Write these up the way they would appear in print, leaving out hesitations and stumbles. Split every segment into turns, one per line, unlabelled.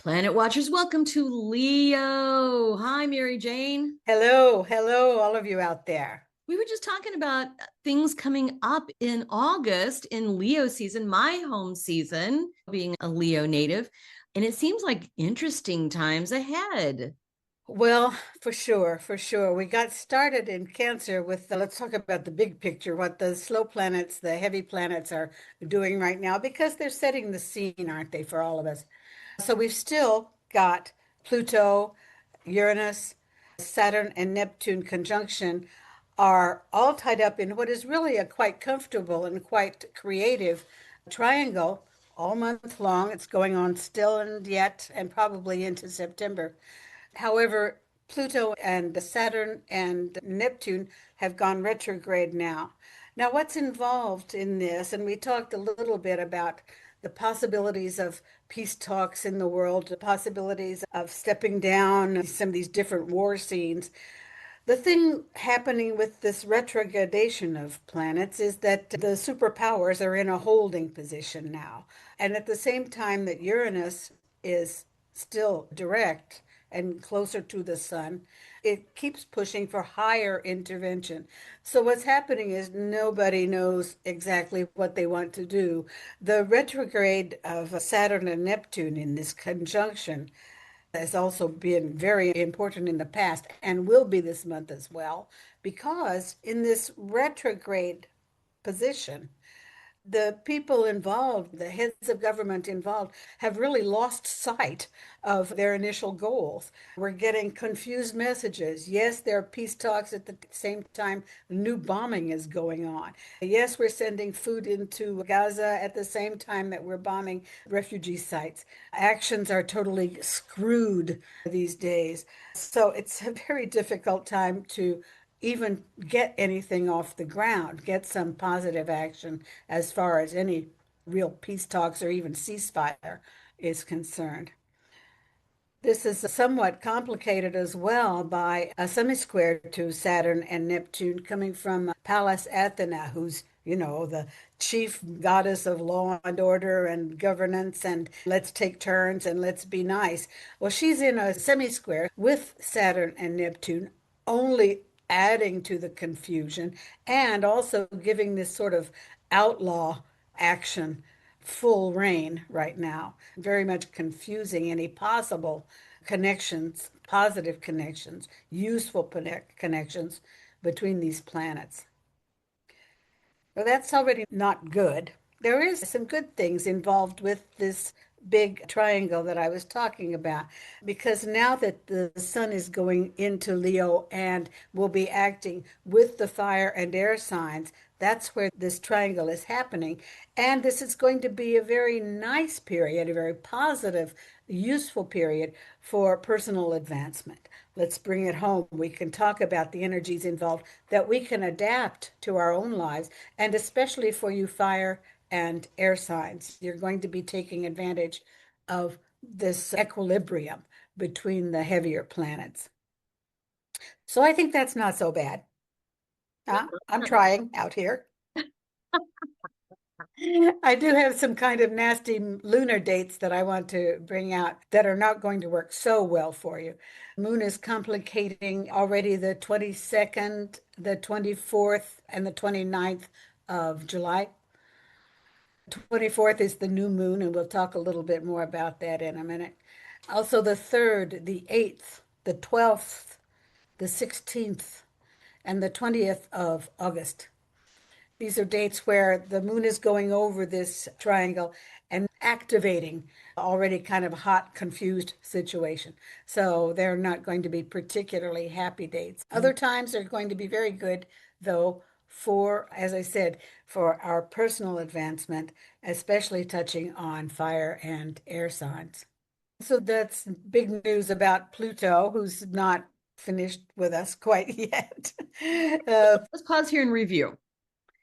Planet Watchers, welcome to Leo. Hi, Mary Jane.
Hello, hello, all of you out there.
We were just talking about things coming up in August in Leo season, my home season, being a Leo native. And it seems like interesting times ahead.
Well, for sure, for sure. We got started in Cancer with let's talk about the big picture, what the slow planets, the heavy planets are doing right now, because they're setting the scene, aren't they, for all of us? So we've still got Pluto, Uranus, Saturn, and Neptune conjunction are all tied up in what is really a quite comfortable and quite creative triangle all month long. It's going on still and yet, and probably into September. However, Pluto and Saturn and Neptune have gone retrograde now. Now, what's involved in this? And we talked a little bit about the possibilities of peace talks in the world, the possibilities of stepping down some of these different war scenes. The thing happening with this retrogradation of planets is that the superpowers are in a holding position now. And at the same time that Uranus is still direct and closer to the sun, it keeps pushing for higher intervention. So what's happening is nobody knows exactly what they want to do. The retrograde of Saturn and Neptune in this conjunction has also been very important in the past and will be this month as well, because in this retrograde position, the people involved, the heads of government involved, have really lost sight of their initial goals. We're getting confused messages. Yes, there are peace talks at the same time, new bombing is going on. Yes, we're sending food into Gaza at the same time that we're bombing refugee sites. Actions are totally screwed these days. So it's a very difficult time to even get anything off the ground, get some positive action as far as any real peace talks or even ceasefire is concerned. This is somewhat complicated as well by a semi-square to Saturn and Neptune coming from Pallas Athena, who's, the chief goddess of law and order and governance and let's take turns and let's be nice. Well, she's in a semi-square with Saturn and Neptune, only adding to the confusion and also giving this sort of outlaw action full reign right now, very much confusing any possible connections, positive connections, useful connections between these planets. Well, that's already not good. There is some good things involved with this big triangle that I was talking about, because now that the sun is going into Leo and will be acting with the fire and air signs, that's where this triangle is happening. And this is going to be a very nice period, a very positive, useful period for personal advancement. Let's bring it home. We can talk about the energies involved that we can adapt to our own lives, and especially for you fire and air signs, you're going to be taking advantage of this equilibrium between the heavier planets. So I think that's not so bad. I'm trying out here. I do have some kind of nasty lunar dates that I want to bring out that are not going to work so well for you. Moon is complicating already the 22nd, the 24th, and the 29th of July. 24th is the new moon, and we'll talk a little bit more about that in a minute. Also, the 3rd, the 8th, the 12th, the 16th, and the 20th of August. These are dates where the moon is going over this triangle and activating already kind of hot, confused situation. So they're not going to be particularly happy dates. Other times are going to be very good, though, for, as I said, for our personal advancement, especially touching on fire and air signs. So that's big news about Pluto, who's not finished with us quite yet.
Let's pause here and review.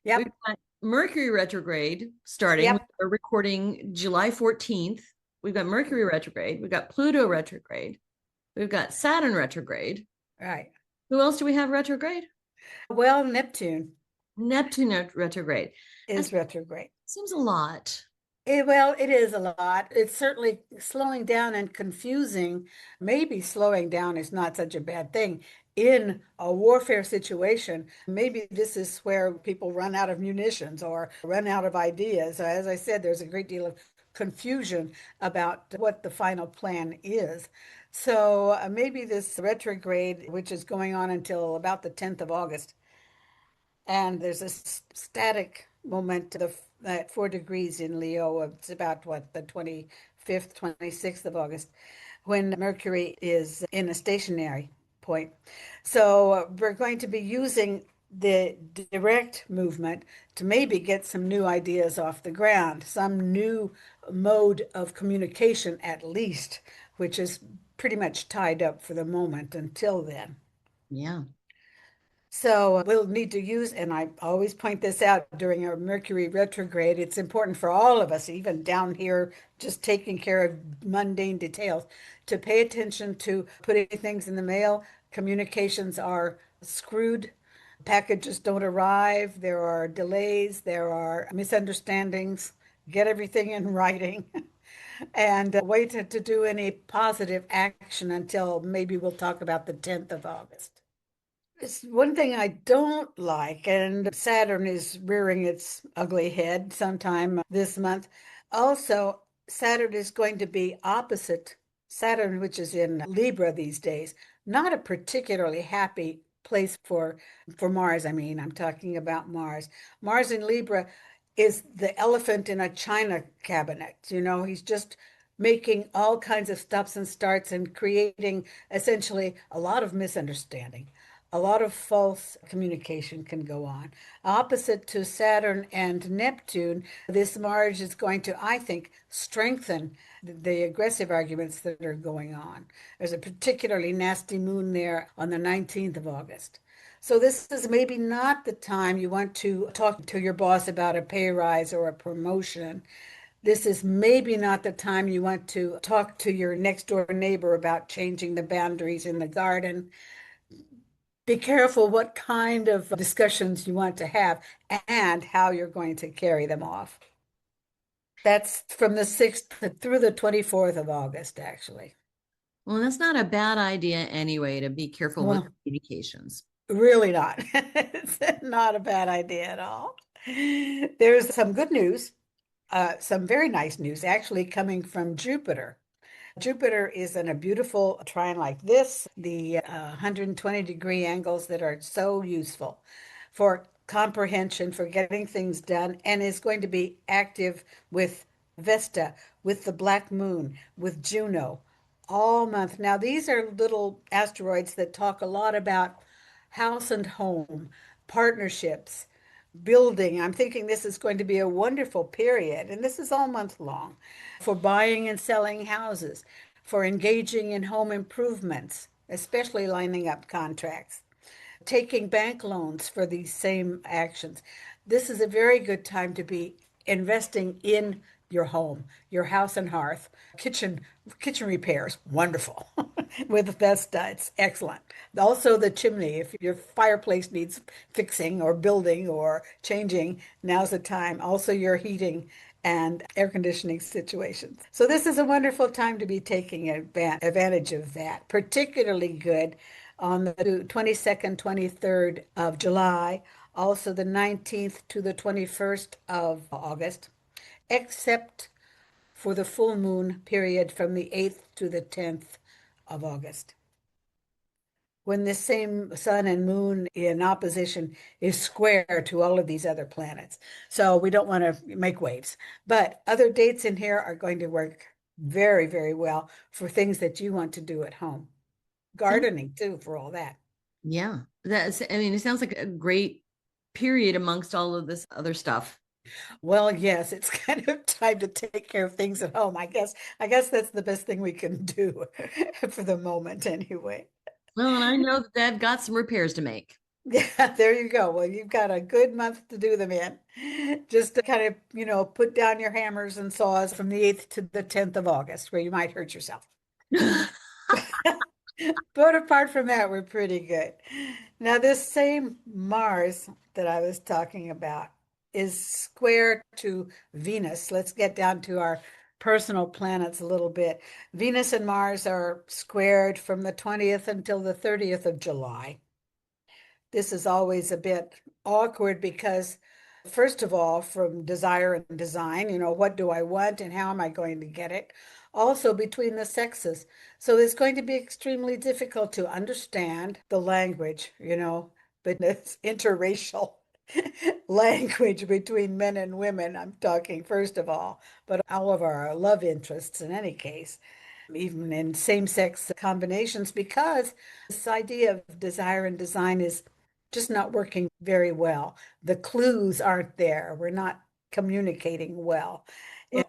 We've
Yep,
got Mercury retrograde starting.
yep,
We're recording July 14th. We've got Mercury retrograde. We've got Pluto retrograde. We've got Saturn retrograde.
right.
Who else do we have retrograde?
Well, Neptune
Neptune retrograde. That
is retrograde.
seems a lot.
Well, it is a lot. It's certainly slowing down and confusing. Maybe slowing down is not such a bad thing in a warfare situation. Maybe this is where people run out of munitions or run out of ideas. As I said, there's a great deal of confusion about what the final plan is. So maybe this retrograde, which is going on until about the 10th of August, and there's a static moment at 4 degrees in Leo. It's about what, the 25th, 26th of August, when Mercury is in a stationary point. So we're going to be using the direct movement to maybe get some new ideas off the ground, some new mode of communication at least, which is pretty much tied up for the moment until then.
Yeah.
So we'll need to use, and I always point this out during a Mercury retrograde, it's important for all of us, even down here, just taking care of mundane details, to pay attention to putting things in the mail. Communications are screwed. Packages don't arrive. There are delays. There are misunderstandings. Get everything in writing and wait to do any positive action until maybe we'll talk about the 10th of August. It's one thing I don't like, and Saturn is rearing its ugly head sometime this month. Also, Saturn is going to be opposite Saturn, which is in Libra these days. Not a particularly happy place for Mars. I mean, I'm talking about Mars. Mars in Libra is the elephant in a china cabinet. You know, he's just making all kinds of stops and starts and creating essentially a lot of misunderstanding. A lot of false communication can go on. Opposite to Saturn and Neptune, this Mars is going to, I think, strengthen the aggressive arguments that are going on. There's a particularly nasty moon there on the 19th of August. So this is maybe not the time you want to talk to your boss about a pay rise or a promotion. This is maybe not the time you want to talk to your next door neighbor about changing the boundaries in the garden. Be careful what kind of discussions you want to have and how you're going to carry them off. That's from the 6th through the 24th of August, actually.
Well, that's not a bad idea anyway, to be careful with
Well,
communications.
really not. It's not a bad idea at all. There's some good news, some very nice news actually coming from Jupiter. Jupiter is in a beautiful trine like this, the 120-degree angles that are so useful for comprehension, for getting things done, and is going to be active with Vesta, with the Black Moon, with Juno all month. Now, these are little asteroids that talk a lot about house and home, partnerships, building. I'm thinking this is going to be a wonderful period, and this is all month long, for buying and selling houses, for engaging in home improvements, especially lining up contracts, taking bank loans for these same actions. This is a very good time to be investing in your home, your house and hearth, kitchen repairs, wonderful. With Vesta, it's excellent. Also the chimney, if your fireplace needs fixing or building or changing, now's the time. Also your heating and air conditioning situations. So this is a wonderful time to be taking advantage of that. Particularly good on the 22nd, 23rd of July, also the 19th to the 21st of August, except for the full moon period from the 8th to the 10th of August, when this same sun and moon in opposition is square to all of these other planets. So we don't want to make waves. But other dates in here are going to work very, very well for things that you want to do at home.
Sounds,
Gardening too, for all that.
yeah. I mean, it sounds like a great period amongst all of this other stuff.
Well, yes, it's kind of time to take care of things at home. I guess that's the best thing we can do for the moment anyway.
Well, and I know that they've got some repairs to make.
Yeah, there you go. Well, you've got a good month to do them in. Just to kind of, put down your hammers and saws from the 8th to the 10th of August, where you might hurt yourself. But apart from that, we're pretty good. Now, this same Mars that I was talking about is square to Venus. Let's get down to our personal planets a little bit. Venus and Mars are squared from the 20th until the 30th of July. This is always a bit awkward because, first of all, from desire and design, what do I want and how am I going to get it? Also between the sexes. So it's going to be extremely difficult to understand the language, but it's interracial language between men and women. I'm talking first of all, but all of our love interests in any case, even in same-sex combinations, because this idea of desire and design is just not working very well. The clues aren't there. We're not communicating well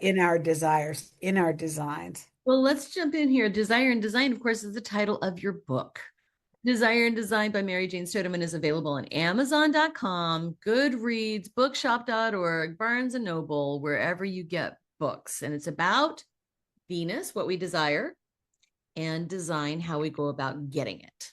in our desires, in our designs.
Well, let's jump in here. Desire and Design, of course, is the title of your book. Desire and Design by Mary Jane Staudenmann is available on Amazon.com, Goodreads, bookshop.org, Barnes and Noble, wherever you get books. And it's about Venus, what we desire, and design, how we go about getting it.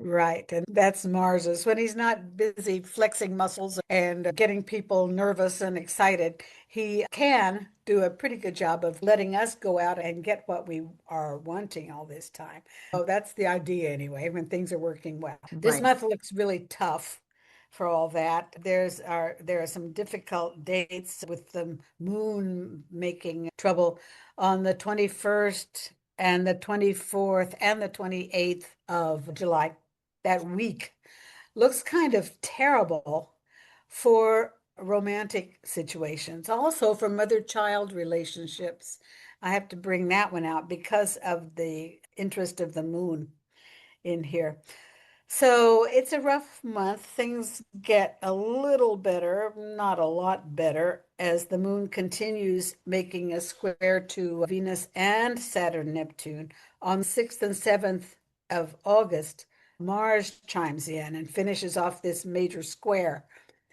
Right. And that's Mars's. When he's not busy flexing muscles and getting people nervous and excited, he can do a pretty good job of letting us go out and get what we are wanting all this time. So that's the idea anyway, when things are working well. This
Right.
month looks really tough for all that. There are some difficult dates with the moon making trouble on the 21st and the 24th and the 28th of July. That week looks kind of terrible for romantic situations, also for mother-child relationships. I have to bring that one out because of the interest of the moon in here. So it's a rough month. Things get a little better, not a lot better, as the moon continues making a square to Venus and Saturn, Neptune. On 6th and 7th of August, Mars chimes in and finishes off this major square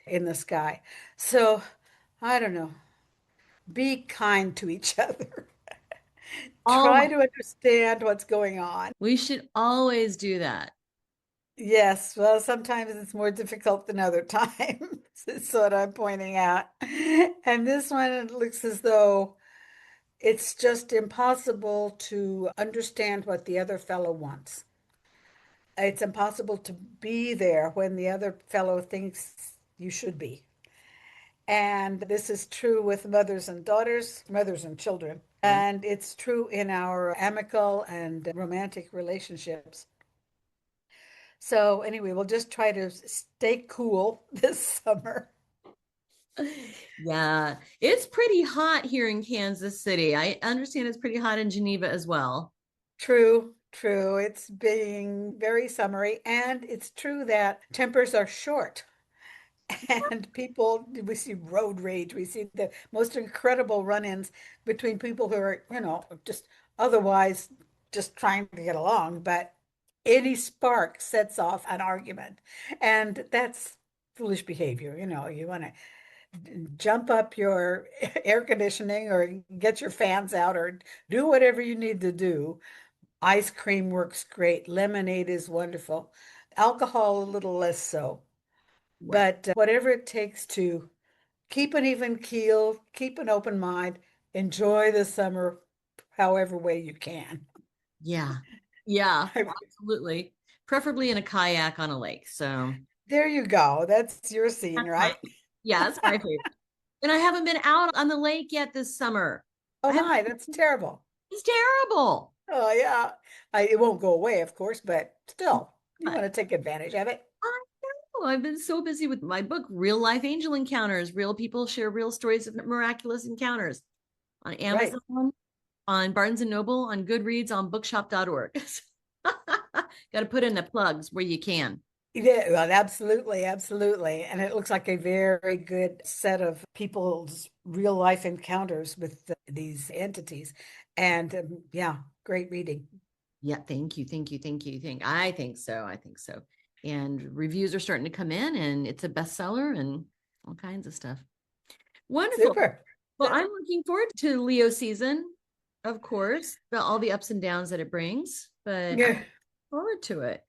in the sky. So I don't know. Be kind to each other. Try
Oh,
to understand what's going on.
we should always do that.
Yes, well, sometimes it's more difficult than other times, is what I'm pointing out. And this one, it looks as though it's just impossible to understand what the other fellow wants. It's impossible to be there when the other fellow thinks you should be. And this is true with mothers and daughters, mothers and children. And it's true in our amicable and romantic relationships. So anyway, we'll just try to stay cool this summer.
Yeah, it's pretty hot here in Kansas City. I understand it's pretty hot in Geneva as well.
True, true. It's being very summery, and it's true that tempers are short. And people, we see road rage. We see the most incredible run-ins between people who are, just otherwise just trying to get along. But any spark sets off an argument. And that's foolish behavior. You want to jump up your air conditioning or get your fans out or do whatever you need to do. Ice cream works great. Lemonade is wonderful. Alcohol, a little less so.
Right.
But whatever it takes to keep an even keel, keep an open mind, enjoy the summer however way you can.
Yeah. Yeah, absolutely. Preferably in a kayak on a lake. So
There you go. That's your scene,
that's my,
right?
yeah, that's my favorite. And I haven't been out on the lake yet this summer.
Oh
I haven't,
my, that's terrible.
it's terrible.
Oh yeah. It won't go away, of course, but still, you
But
want to take advantage of it.
I know I've been so busy with my book, Real Life Angel Encounters. Real people share real stories of miraculous encounters on
Right.
Amazon, on Barnes and Noble, on Goodreads, on bookshop.org. Got to put in the plugs where you can.
Yeah, well, absolutely, absolutely. And it looks like a very good set of people's real life encounters with these entities. And yeah, great reading.
Yeah, thank you, thank you, thank you. I think so. I think so. And reviews are starting to come in, and it's a bestseller and all kinds of stuff. Wonderful.
Super.
Well, I'm looking forward to Leo season, of course, all the ups and downs that it brings, but I'm
Yeah.
looking forward to it.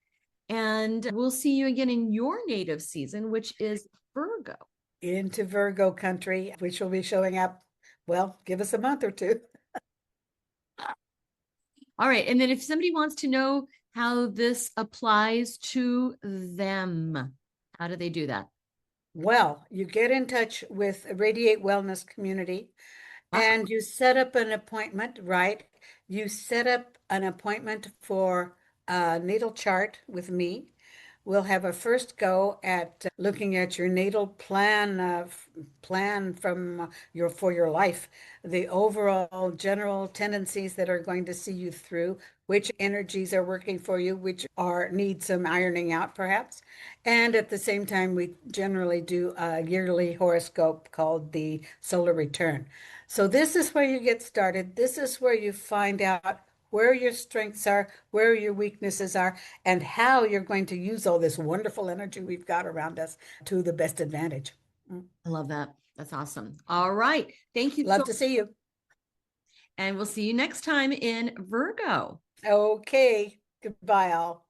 And we'll see you again in your native season, which is Virgo.
into Virgo country, which will be showing up. Well, give us a month or two.
All right. And then if somebody wants to know how this applies to them, how do they do that?
Well, you get in touch with Radiate Wellness Community and you set up an appointment, right? You set up an appointment for a natal chart with me. We'll have a first go at looking at your natal plan from your for your life, the overall general tendencies that are going to see you through, which energies are working for you, which are need some ironing out perhaps. And at the same time, we generally do a yearly horoscope called the solar return. So this is where you get started. This is where you find out where your strengths are, where your weaknesses are, and how you're going to use all this wonderful energy we've got around us to the best advantage.
I love that. That's awesome. All right. Thank you
Love
so
to see you.
and we'll see you next time in Virgo.
Okay. Goodbye, all.